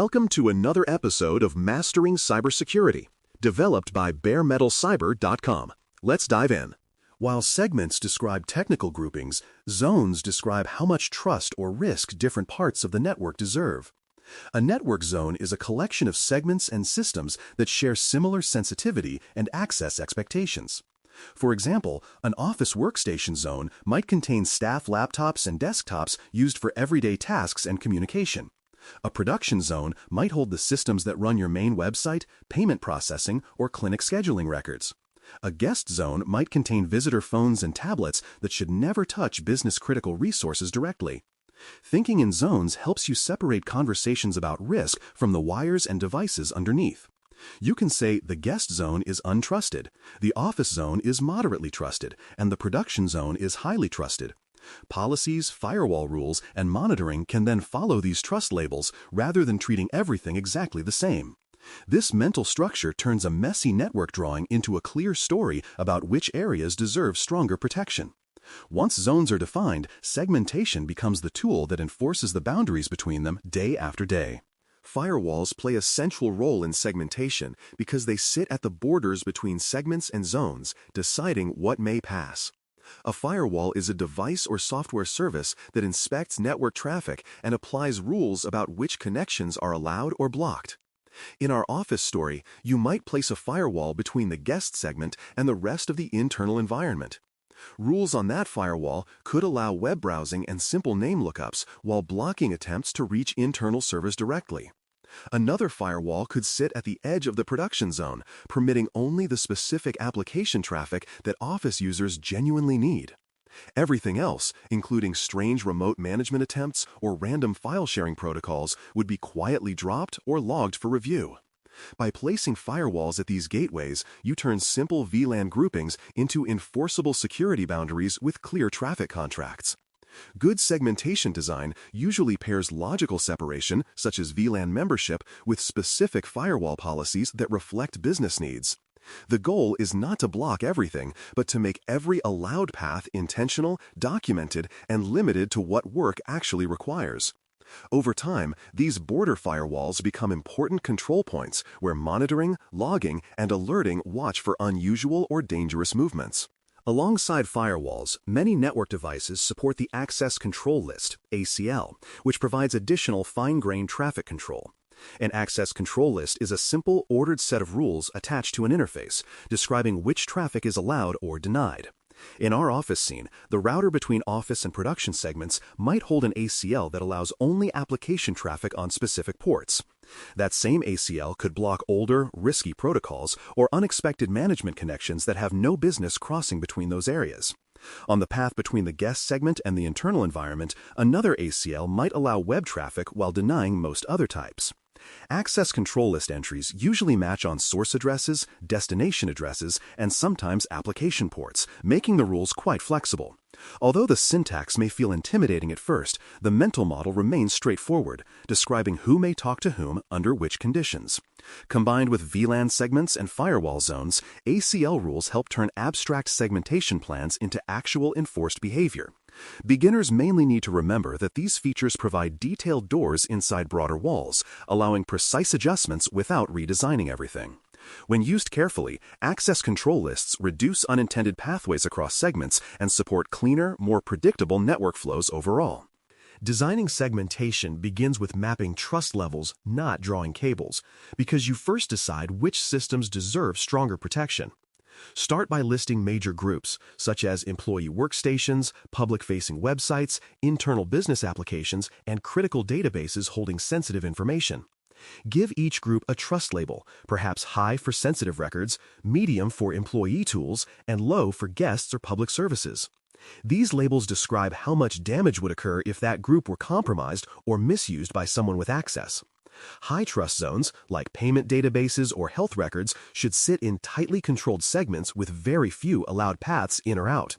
Welcome to another episode of Mastering Cybersecurity, developed by baremetalcyber.com. Let's dive in. While segments describe technical groupings, zones describe how much trust or risk different parts of the network deserve. A network zone is a collection of segments and systems that share similar sensitivity and access expectations. For example, an office workstation zone might contain staff laptops and desktops used for everyday tasks and communication. A production zone might hold the systems that run your main website, payment processing, or clinic scheduling records. A guest zone might contain visitor phones and tablets that should never touch business-critical resources directly. Thinking in zones helps you separate conversations about risk from the wires and devices underneath. You can say the guest zone is untrusted, the office zone is moderately trusted, and the production zone is highly trusted. Policies, firewall rules, and monitoring can then follow these trust labels rather than treating everything exactly the same. This mental structure turns a messy network drawing into a clear story about which areas deserve stronger protection. Once zones are defined, segmentation becomes the tool that enforces the boundaries between them day after day. Firewalls play a central role in segmentation because they sit at the borders between segments and zones, deciding what may pass. A firewall is a device or software service that inspects network traffic and applies rules about which connections are allowed or blocked. In our office story, you might place a firewall between the guest segment and the rest of the internal environment. Rules on that firewall could allow web browsing and simple name lookups while blocking attempts to reach internal servers directly. Another firewall could sit at the edge of the production zone, permitting only the specific application traffic that office users genuinely need. Everything else, including strange remote management attempts or random file sharing protocols, would be quietly dropped or logged for review. By placing firewalls at these gateways, you turn simple VLAN groupings into enforceable security boundaries with clear traffic contracts. Good segmentation design usually pairs logical separation, such as VLAN membership, with specific firewall policies that reflect business needs. The goal is not to block everything, but to make every allowed path intentional, documented, and limited to what work actually requires. Over time, these border firewalls become important control points where monitoring, logging, and alerting watch for unusual or dangerous movements. Alongside firewalls, many network devices support the Access Control List, ACL, which provides additional fine-grained traffic control. An access control list is a simple, ordered set of rules attached to an interface, describing which traffic is allowed or denied. In our office scene, the router between office and production segments might hold an ACL that allows only application traffic on specific ports. That same ACL could block older, risky protocols or unexpected management connections that have no business crossing between those areas. On the path between the guest segment and the internal environment, another ACL might allow web traffic while denying most other types. Access control list entries usually match on source addresses, destination addresses, and sometimes application ports, making the rules quite flexible. Although the syntax may feel intimidating at first, the mental model remains straightforward, describing who may talk to whom under which conditions. Combined with VLAN segments and firewall zones, ACL rules help turn abstract segmentation plans into actual enforced behavior. Beginners mainly need to remember that these features provide detailed doors inside broader walls, allowing precise adjustments without redesigning everything. When used carefully, access control lists reduce unintended pathways across segments and support cleaner, more predictable network flows overall. Designing segmentation begins with mapping trust levels, not drawing cables, because you first decide which systems deserve stronger protection. Start by listing major groups, such as employee workstations, public-facing websites, internal business applications, and critical databases holding sensitive information. Give each group a trust label, perhaps high for sensitive records, medium for employee tools, and low for guests or public services. These labels describe how much damage would occur if that group were compromised or misused by someone with access. High trust zones, like payment databases or health records, should sit in tightly controlled segments with very few allowed paths in or out.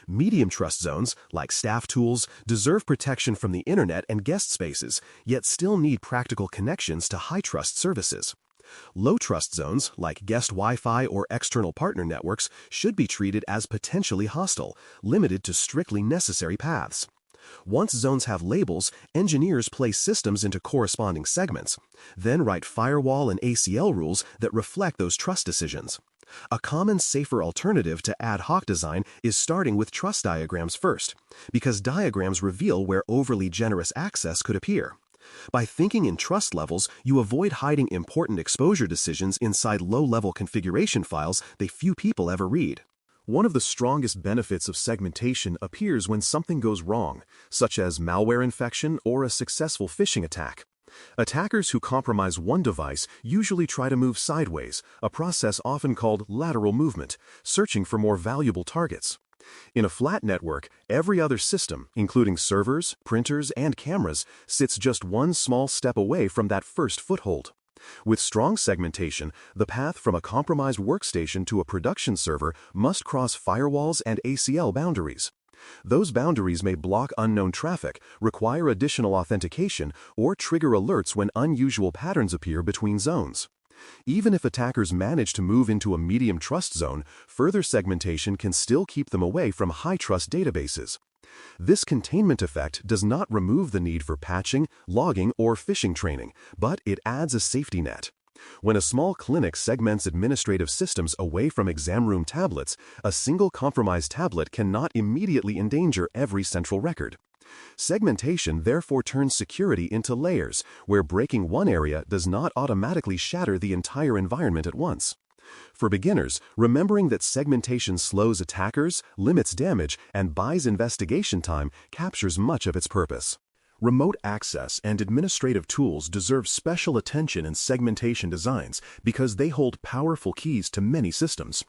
Medium trust zones, like staff tools, deserve protection from the internet and guest spaces, yet still need practical connections to high trust services. Low trust zones, like guest Wi-Fi or external partner networks, should be treated as potentially hostile, limited to strictly necessary paths. Once zones have labels, engineers place systems into corresponding segments, then write firewall and ACL rules that reflect those trust decisions. A common, safer alternative to ad hoc design is starting with trust diagrams first, because diagrams reveal where overly generous access could appear. By thinking in trust levels, you avoid hiding important exposure decisions inside low-level configuration files that few people ever read. One of the strongest benefits of segmentation appears when something goes wrong, such as malware infection or a successful phishing attack. Attackers who compromise one device usually try to move sideways, a process often called lateral movement, searching for more valuable targets. In a flat network, every other system, including servers, printers, and cameras, sits just one small step away from that first foothold. With strong segmentation, the path from a compromised workstation to a production server must cross firewalls and ACL boundaries. Those boundaries may block unknown traffic, require additional authentication, or trigger alerts when unusual patterns appear between zones. Even if attackers manage to move into a medium trust zone, further segmentation can still keep them away from high-trust databases. This containment effect does not remove the need for patching, logging, or phishing training, but it adds a safety net. When a small clinic segments administrative systems away from exam room tablets, a single compromised tablet cannot immediately endanger every central record. Segmentation therefore turns security into layers, where breaking one area does not automatically shatter the entire environment at once. For beginners, remembering that segmentation slows attackers, limits damage, and buys investigation time captures much of its purpose. Remote access and administrative tools deserve special attention in segmentation designs because they hold powerful keys to many systems.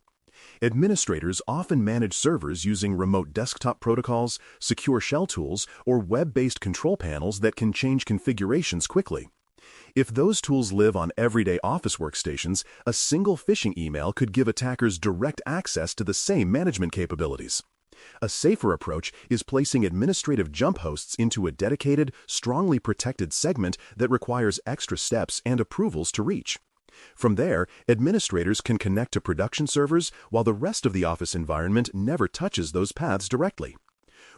Administrators often manage servers using remote desktop protocols, secure shell tools, or web-based control panels that can change configurations quickly. If those tools live on everyday office workstations, a single phishing email could give attackers direct access to the same management capabilities. A safer approach is placing administrative jump hosts into a dedicated, strongly protected segment that requires extra steps and approvals to reach. From there, administrators can connect to production servers while the rest of the office environment never touches those paths directly.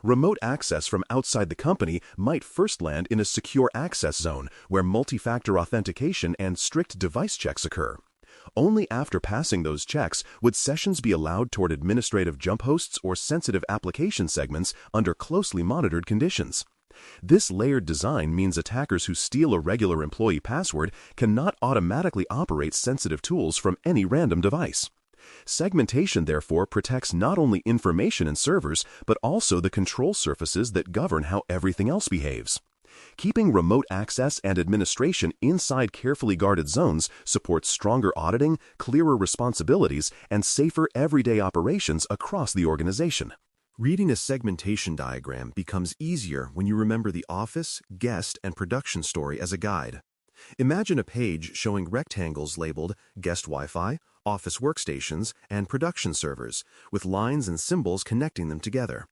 Remote access from outside the company might first land in a secure access zone where multi-factor authentication and strict device checks occur. Only after passing those checks would sessions be allowed toward administrative jump hosts or sensitive application segments under closely monitored conditions. This layered design means attackers who steal a regular employee password cannot automatically operate sensitive tools from any random device. Segmentation, therefore, protects not only information and servers, but also the control surfaces that govern how everything else behaves. Keeping remote access and administration inside carefully guarded zones supports stronger auditing, clearer responsibilities, and safer everyday operations across the organization. Reading a segmentation diagram becomes easier when you remember the office, guest, and production story as a guide. Imagine a page showing rectangles labeled Guest Wi-Fi, Office Workstations, and Production Servers, with lines and symbols connecting them together.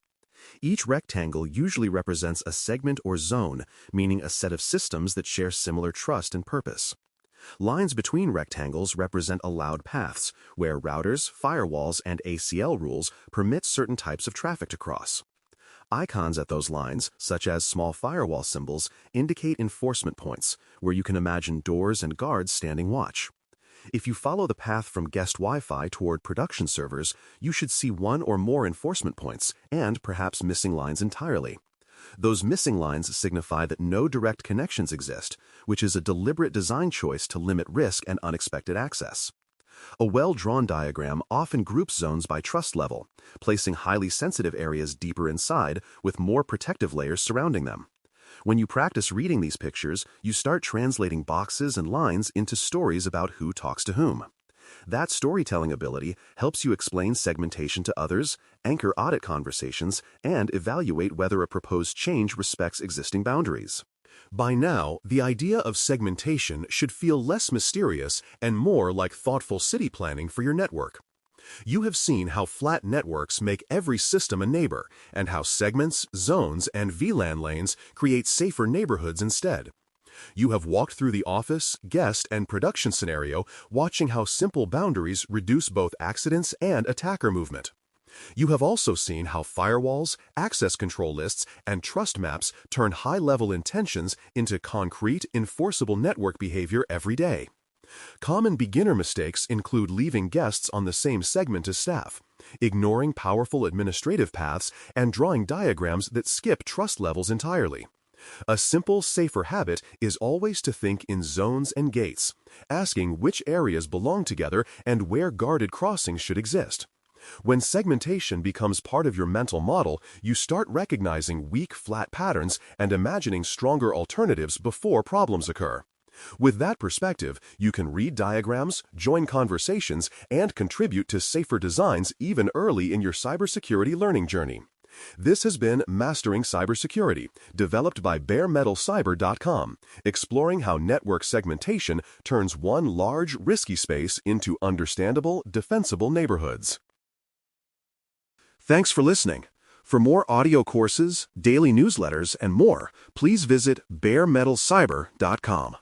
Each rectangle usually represents a segment or zone, meaning a set of systems that share similar trust and purpose. Lines between rectangles represent allowed paths, where routers, firewalls, and ACL rules permit certain types of traffic to cross. Icons at those lines, such as small firewall symbols, indicate enforcement points, where you can imagine doors and guards standing watch. If you follow the path from guest Wi-Fi toward production servers, you should see one or more enforcement points, and perhaps missing lines entirely. Those missing lines signify that no direct connections exist, which is a deliberate design choice to limit risk and unexpected access. A well-drawn diagram often groups zones by trust level, placing highly sensitive areas deeper inside with more protective layers surrounding them. When you practice reading these pictures, you start translating boxes and lines into stories about who talks to whom. That storytelling ability helps you explain segmentation to others, anchor audit conversations, and evaluate whether a proposed change respects existing boundaries. By now, the idea of segmentation should feel less mysterious and more like thoughtful city planning for your network. You have seen how flat networks make every system a neighbor, and how segments, zones, and VLAN lanes create safer neighborhoods instead. You have walked through the office, guest, and production scenario, watching how simple boundaries reduce both accidents and attacker movement. You have also seen how firewalls, access control lists, and trust maps turn high-level intentions into concrete, enforceable network behavior every day. Common beginner mistakes include leaving guests on the same segment as staff, ignoring powerful administrative paths, and drawing diagrams that skip trust levels entirely. A simple, safer habit is always to think in zones and gates, asking which areas belong together and where guarded crossings should exist. When segmentation becomes part of your mental model, you start recognizing weak, flat patterns and imagining stronger alternatives before problems occur. With that perspective, you can read diagrams, join conversations, and contribute to safer designs even early in your cybersecurity learning journey. This has been Mastering Cybersecurity, developed by baremetalcyber.com, exploring how network segmentation turns one large, risky space into understandable, defensible neighborhoods. Thanks for listening. For more audio courses, daily newsletters, and more, please visit baremetalcyber.com.